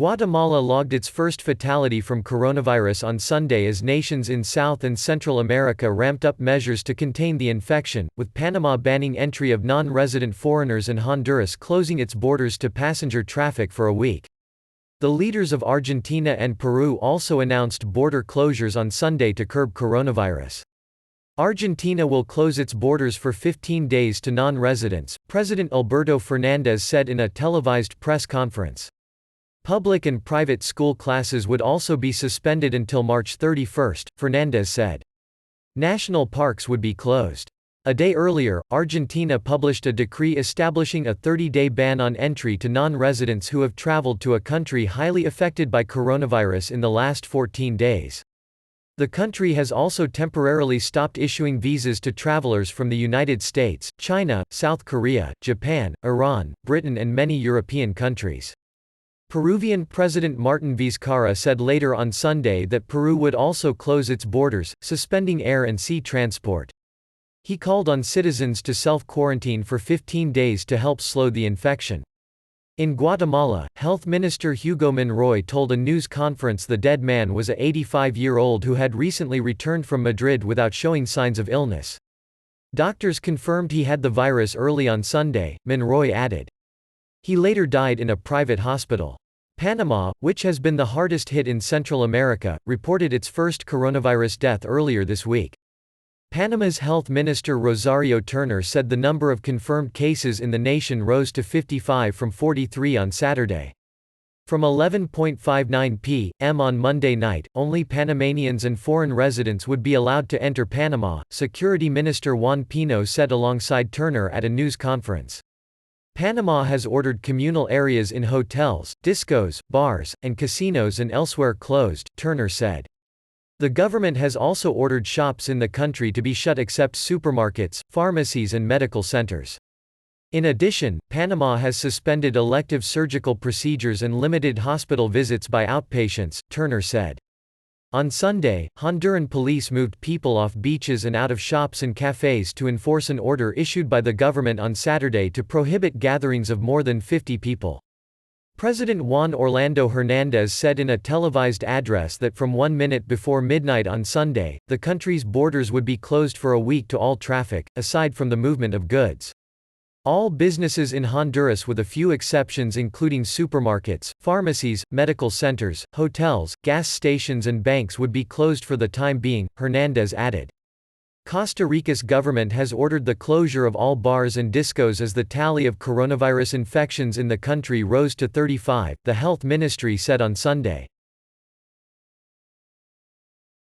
Guatemala logged its first fatality from coronavirus on Sunday as nations in South and Central America ramped up measures to contain the infection, with Panama banning entry of non-resident foreigners and Honduras closing its borders to passenger traffic for a week. The leaders of Argentina and Peru also announced border closures on Sunday to curb coronavirus. Argentina will close its borders for 15 days to non-residents, President Alberto Fernandez said in a televised press conference. Public and private school classes would also be suspended until March 31, Fernandez said. National parks would be closed. A day earlier, Argentina published a decree establishing a 30-day ban on entry to non-residents who have traveled to a country highly affected by coronavirus in the last 14 days. The country has also temporarily stopped issuing visas to travelers from the United States, China, South Korea, Japan, Iran, Britain and many European countries. Peruvian President Martin Vizcarra said later on Sunday that Peru would also close its borders, suspending air and sea transport. He called on citizens to self-quarantine for 15 days to help slow the infection. In Guatemala, Health Minister Hugo Monroy told a news conference the dead man was a 85-year-old who had recently returned from Madrid without showing signs of illness. Doctors confirmed he had the virus early on Sunday, Monroy added. He later died in a private hospital. Panama, which has been the hardest hit in Central America, reported its first coronavirus death earlier this week. Panama's Health Minister Rosario Turner said the number of confirmed cases in the nation rose to 55 from 43 on Saturday. From 11:59 p.m. on Monday night, only Panamanians and foreign residents would be allowed to enter Panama, Security Minister Juan Pino said alongside Turner at a news conference. Panama has ordered communal areas in hotels, discos, bars, and casinos and elsewhere closed, Turner said. The government has also ordered shops in the country to be shut except supermarkets, pharmacies and medical centers. In addition, Panama has suspended elective surgical procedures and limited hospital visits by outpatients, Turner said. On Sunday, Honduran police moved people off beaches and out of shops and cafes to enforce an order issued by the government on Saturday to prohibit gatherings of more than 50 people. President Juan Orlando Hernández said in a televised address that from 1 minute before midnight on Sunday, the country's borders would be closed for a week to all traffic, aside from the movement of goods. All businesses in Honduras with a few exceptions including supermarkets, pharmacies, medical centers, hotels, gas stations and banks would be closed for the time being, Hernández added. Costa Rica's government has ordered the closure of all bars and discos as the tally of coronavirus infections in the country rose to 35, the health ministry said on Sunday.